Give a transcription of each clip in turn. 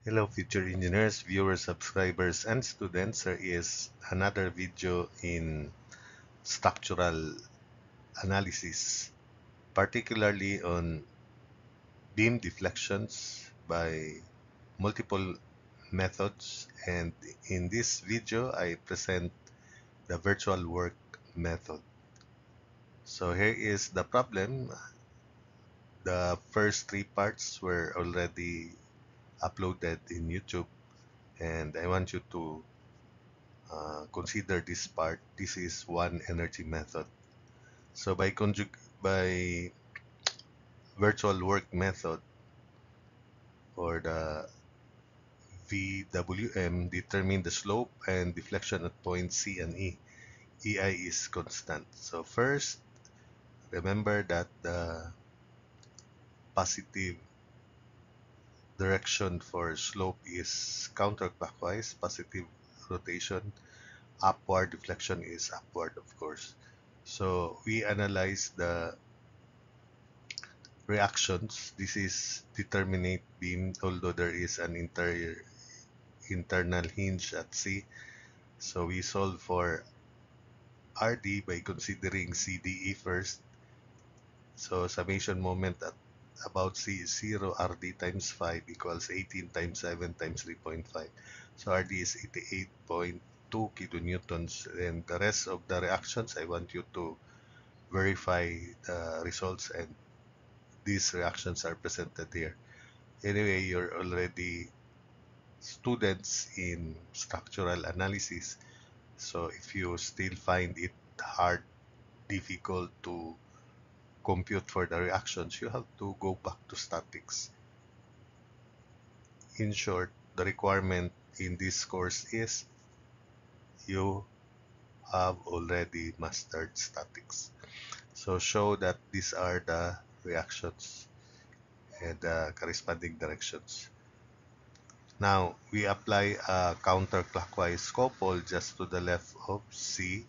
Hello future engineers, viewers, subscribers, and students. There is another video in structural analysis, particularly on beam deflections by multiple methods. And in this video, I present the virtual work method. So here is the problem. The first three parts were already uploaded in YouTube, and I want you to consider this part. This is one energy method. So by virtual work method, or the VWM, determine the slope and deflection at points C and E. EI is constant. So first, remember that the positive direction for slope is counterclockwise, positive rotation. Upward deflection is upward, of course. So we analyze the reactions. This is determinate beam, although there is an internal hinge at C. So we solve for RD by considering CDE first. So summation moment at about C is 0, RD times 5 equals 18 times 7 times 3.5. So RD is 88.2 kilonewtons. And the rest of the reactions, I want you to verify the results, and these reactions are presented here. Anyway, you're already students in structural analysis. So if you still find it hard, difficult to compute for the reactions, you have to go back to statics. In short, the requirement in this course is you have already mastered statics. So show that these are the reactions and the corresponding directions. Now, we apply a counterclockwise couple just to the left of C,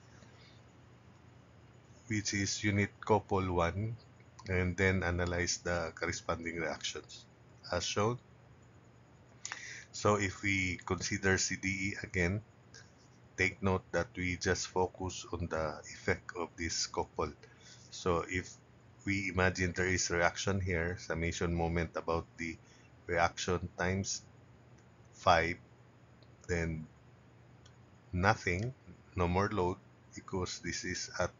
which is unit couple 1, and then analyze the corresponding reactions as shown. So if we consider CDE again, take note that we just focus on the effect of this couple. So if we imagine there is reaction here, summation moment about the reaction times 5, then nothing, no more load, because this is at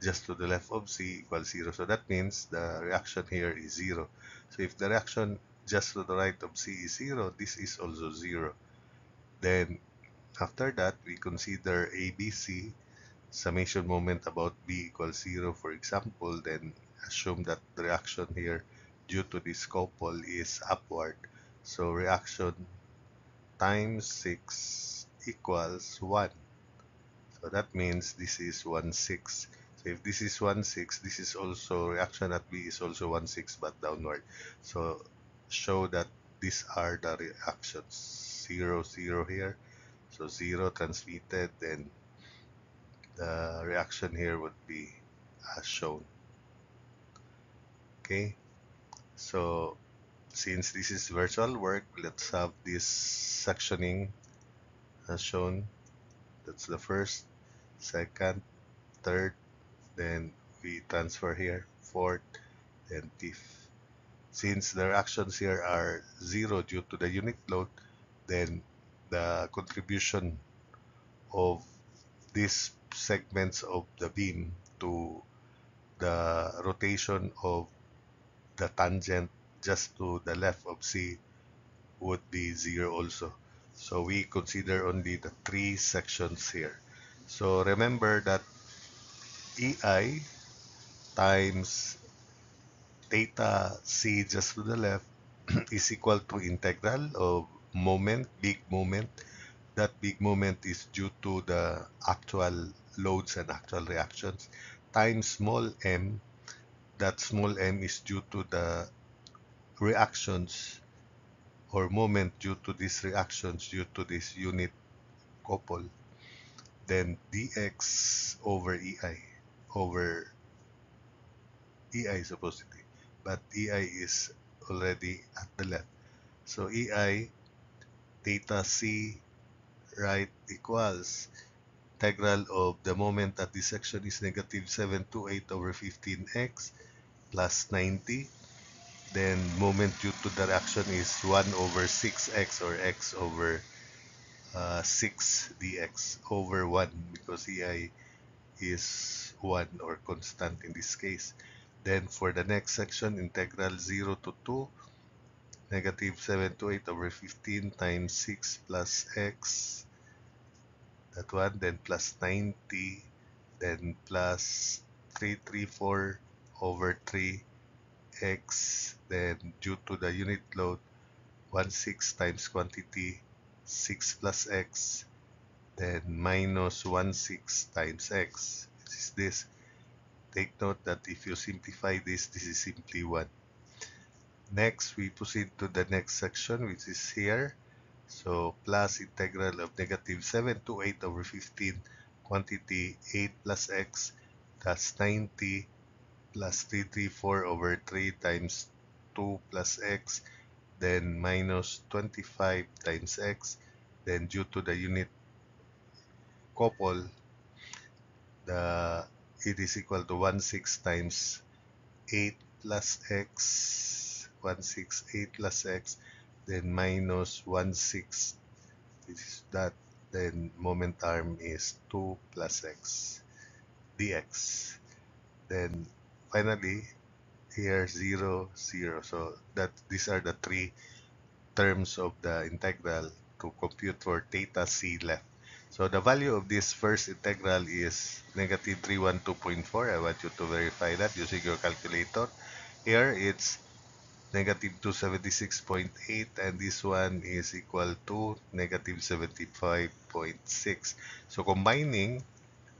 just to the left of C equals 0. So that means the reaction here is 0. So if the reaction just to the right of C is 0, this is also 0. Then after that, we consider ABC, summation moment about B equals 0, for example. Then assume that the reaction here due to this couple is upward. So reaction times 6 equals 1. So that means this is 1/6. So if this is 1/6, this is also reaction at B is also 1/6 but downward. So show that these are the reactions. 0, 0 here. So 0 transmitted, then the reaction here would be as shown. Okay, so since this is virtual work, let's have this sectioning as shown. That's the first, second, third, then we transfer here, fourth, and fifth. Since the reactions here are 0 due to the unit load, then the contribution of these segments of the beam to the rotation of the tangent just to the left of C would be 0 also. So we consider only the three sections here. So remember that EI times theta C just to the left is equal to integral of moment, big moment. That big moment is due to the actual loads and actual reactions, times small m. That small m is due to the reactions or moment due to these reactions due to this unit couple. Then dx over ei, over ei supposedly, but ei is already at the left. So ei theta c right equals integral of the moment at this section is negative 728 over 15x plus 90. Then moment due to the reaction is 1 over 6x or x over 6 dx over 1 because EI is 1 or constant in this case. Then for the next section, integral 0 to 2, negative 728 over 15 times 6 plus x, that one, then plus 90, then plus 334 over 3x, then due to the unit load, 16 times quantity 6 plus x, then minus 16 times x, which is this. Take note that if you simplify this, this is simply 1. Next, we proceed to the next section, which is here. So, plus integral of negative 728 over 15, quantity 8 plus x, that's 90 plus 334 over 3 times 2 plus x, then minus 25 times x, then due to the unit couple, it is equal to 16 times 8 plus x, 8 plus x, then minus 16, which is that, then moment arm is 2 plus x dx. Then finally, here 0, 0. So that these are the three terms of the integral to compute for theta c left. So the value of this first integral is negative 312.4. I want you to verify that using your calculator. Here it's negative 276.8 and this one is equal to negative 75.6. So combining,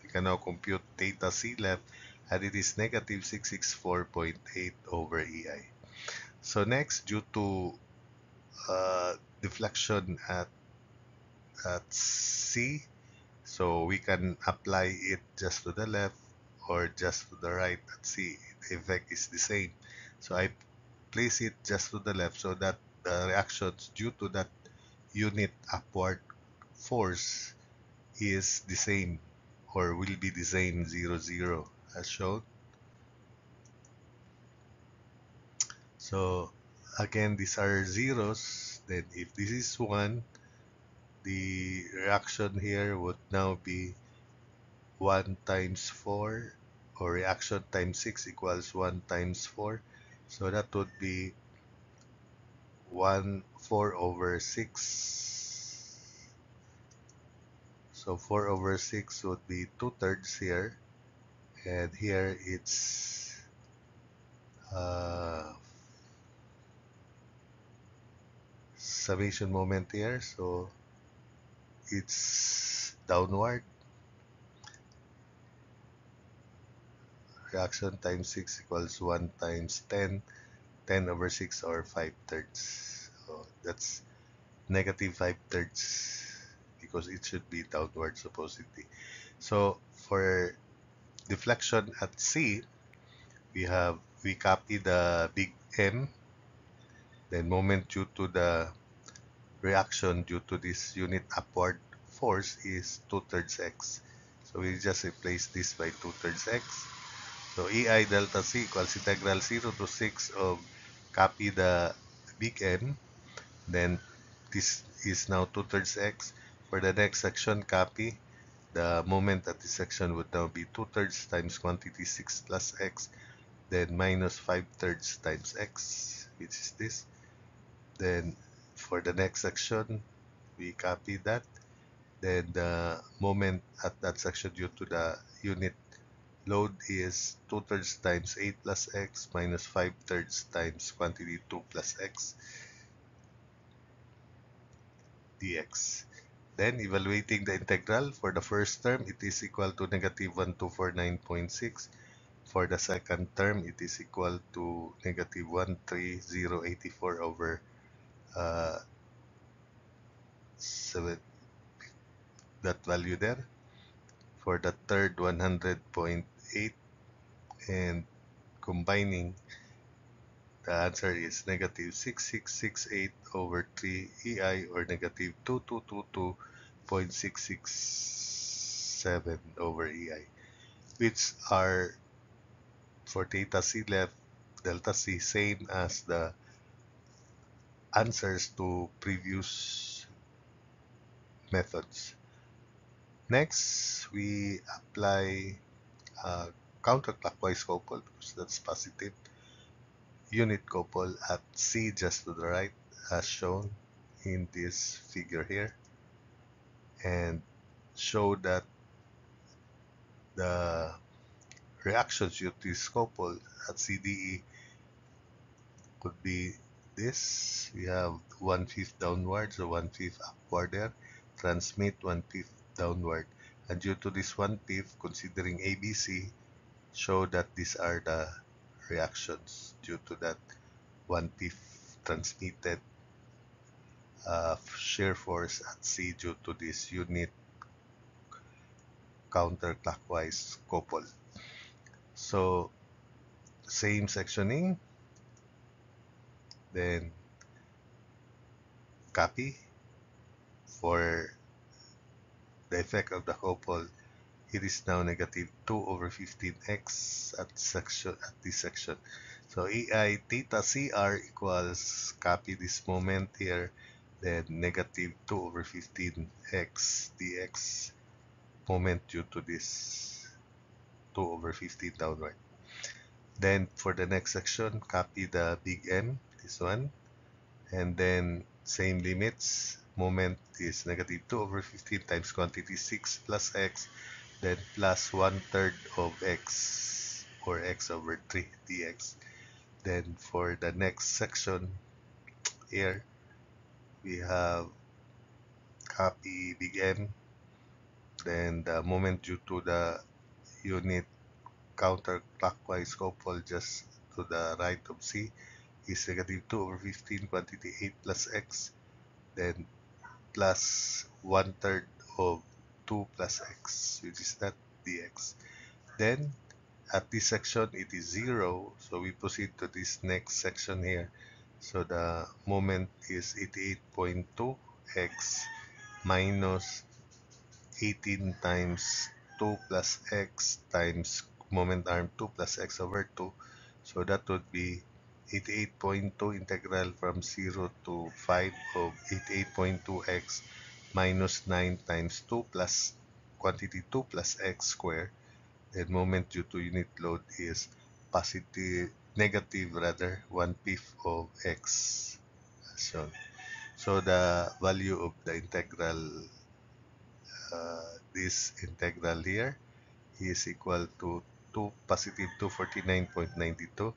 we can now compute theta c left and it is negative 664.8 over EI. So next, due to deflection at C, so we can apply it just to the left or just to the right at C. The effect is the same. So I place it just to the left so that the reactions due to that unit upward force is the same or will be the same 0, 0 as shown. So again, these are zeros. Then if this is 1, the reaction here would now be 1 times 4, or reaction times 6 equals 1 times 4. So that would be 4 over 6. So 4 over 6 would be 2/3 here. And here it's summation moment here. So it's downward. Reaction times 6 equals 1 times 10. 10 over 6 or 5/3. So that's negative 5/3 because it should be downward supposedly. So for deflection at C, we copy the big M, then moment due to the reaction due to this unit upward force is 2/3 x. So we just replace this by 2/3 x. So EI delta C equals integral 0 to 6 of copy the big M, then this is now 2/3 x. For the next section, copy the moment at this section would now be 2/3 times quantity 6 plus x, then minus 5/3 times x, which is this. Then for the next section, we copy that. Then the moment at that section due to the unit load is 2/3 times 8 plus x minus 5/3 times quantity 2 plus x dx. Then evaluating the integral, for the first term, it is equal to negative 1249.6. For the second term, it is equal to negative 13084 over 7, that value there. For the third, 100.8, and combining the answer is negative 6668 over 3 EI, or negative 2222.667 over EI, which are for theta C left, delta C, same as the answers to previous methods. Next, we apply counterclockwise couple, because that's positive. Unit couple at C just to the right, as shown in this figure here, and show that the reactions due to this couple at CDE could be this. We have 1/5 downward, so 1/5 upward there. Transmit 1/5 downward. And due to this 1/5, considering ABC, show that these are the reactions due to that 1/5 transmitted shear force at C due to this unit counterclockwise couple. So same sectioning, then copy for the effect of the couple. It is now negative 2 over 15x at this section. So EI theta CR equals, copy this moment here, then negative 2 over 15x dx moment due to this 2 over 15 downward. Then for the next section, copy the big M, this one, and then same limits. Moment is negative 2 over 15 times quantity 6 plus x, then plus 1/3 of x, or x over 3 dx. Then for the next section here, we have copy big M, then the moment due to the unit counterclockwise couple just to the right of C is negative 2 over 15 quantity 8 plus x, then plus 1/3 of 2 plus x, which is that dx. Then at this section it is 0, so we proceed to this next section here. So the moment is 88.2 x minus 18 times 2 plus x times moment arm 2 plus x over 2. So that would be 88.2 integral from 0 to 5 of 88.2x minus 9 times 2 plus quantity 2 plus x squared. And moment due to unit load is negative rather 1/5 of x. So the value of the integral, this integral here, is equal to positive 249.92.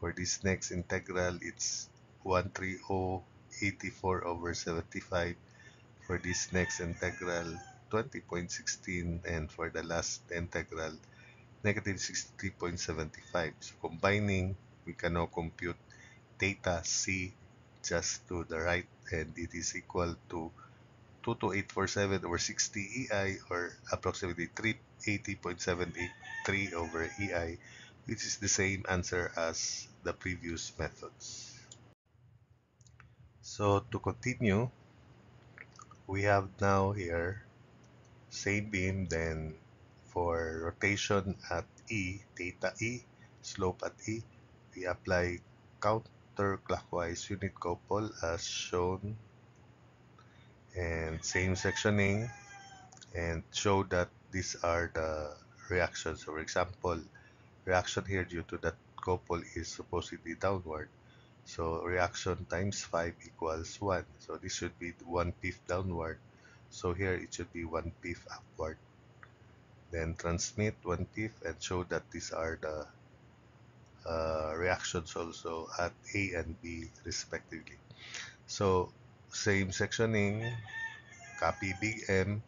For this next integral, it's 13084 over 75. For this next integral, 20.16, and for the last integral, negative 63.75. So combining, we can now compute theta C just to the right, and it is equal to 22847 over 60 EI, or approximately 380.783 over EI, which is the same answer as the previous methods. So to continue, we have now here same beam, then for rotation at E, theta E, slope at E, we apply counterclockwise unit couple as shown, and same sectioning, and show that these are the reactions. So for example, reaction here due to that couple is supposedly downward. So reaction times 5 equals 1. So this should be 1/5 downward. So here it should be 1/5 upward. Then transmit 1/5 and show that these are the reactions also at A and B respectively. So same sectioning, copy big M,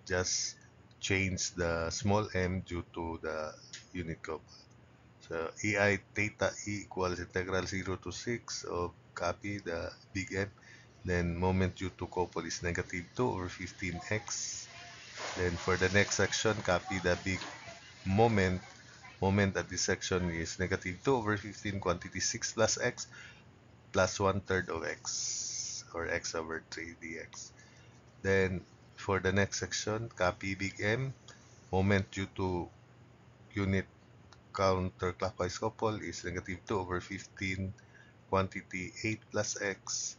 just change the small m due to the unit couple. So EI theta E equals integral 0 to 6 of copy the big M. Then moment due to couple is negative 2 over 15x. Then for the next section, copy the big moment Moment at this section is negative 2 over 15 quantity 6 plus x plus 1/3 of x, or x over 3 dx. Then for the next section, copy big M. Moment due to unit counterclockwise couple is negative 2 over 15 quantity 8 plus x,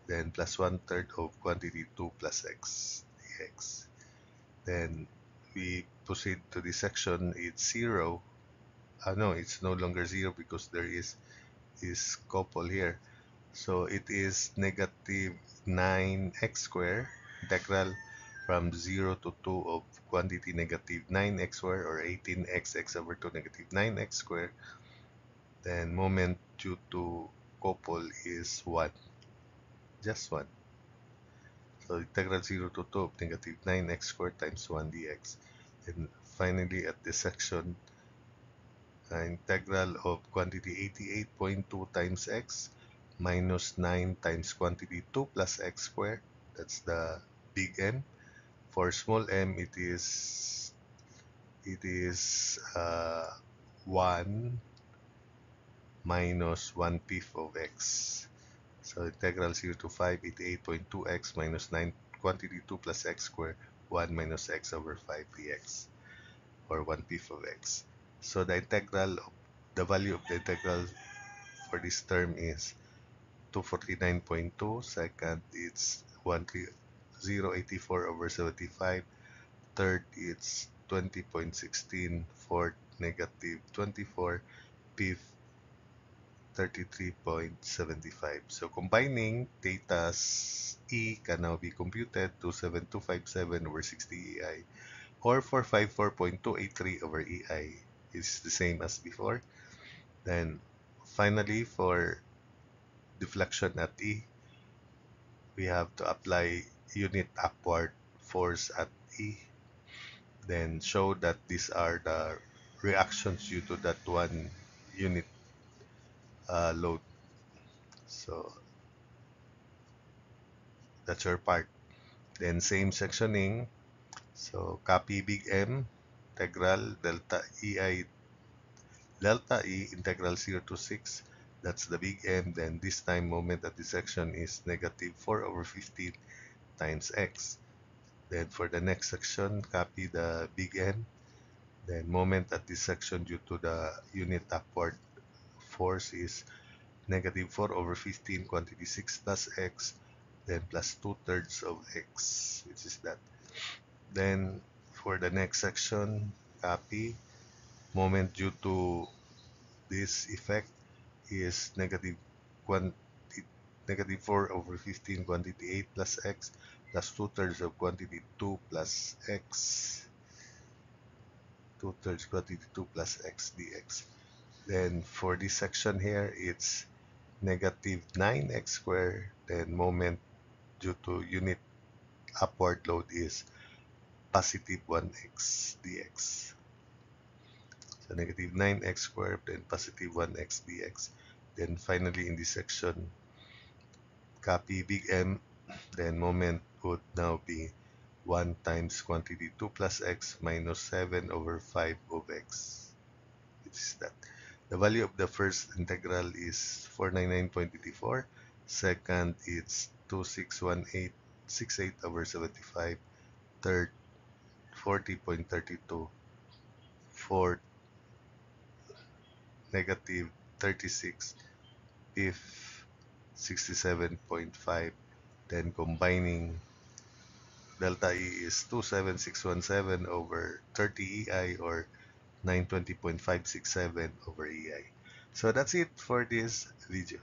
then plus 1/3 of quantity 2 plus x dx. Then we proceed to this section. It's 0. No, it's no longer 0 because there is couple here. So it is negative 9x squared integral from 0 to 2 of quantity negative 9x squared, or 18x x over 2 negative 9x squared. Then moment due to couple is 1, just 1. So integral 0 to 2 of negative 9x squared times 1 dx. And finally at this section, integral of quantity 88.2 times x minus 9 times quantity 2 plus x squared. That's the big M. For small m, it is 1 minus 1/5 of x. So integral 0 to 5, 88.2x minus 9 quantity 2 plus x squared, 1 minus x over 5 dx, or 1/5 of x. So the value of the integral for this term is 249.2. Second, it's 13084 over 75. Third, it's 20.16. Fourth, negative 24. Fifth, 33.75. So combining, theta's E can now be computed to 7257 over 60 EI, or 454.283 over EI is the same as before. Then finally, for deflection at E, we have to apply unit upward force at E, then show that these are the reactions due to that one unit load. So that's your part. Then same sectioning. So copy big M, integral delta E integral 0 to 6. That's the big M. Then this time moment at this section is negative 4 over 15 times x. Then for the next section, copy the big M. Then moment at this section due to the unit upward force is negative 4 over 15 quantity 6 plus x, then plus 2/3 of x, which is that. Then for the next section, copy. Moment due to this effect is negative 4 over 15 quantity 8 plus x plus 2/3 of quantity 2 plus x, 2/3 quantity 2 plus x dx. Then for this section here, it's negative 9x squared. Then moment due to unit upward load is positive 1x dx. So negative 9x squared, then positive 1x dx. Then finally in this section, copy big M, then moment would now be 1 times quantity 2 plus x minus 7 over 5 of x, which is that. The value of the first integral is 499.84. Second, it's 261868 over 75. Third, 40.32. Fourth, negative 36. Fifth, 67.5. Then combining, delta E is 27617 over 30 EI, or 920.567 over EI. So that's it for this video.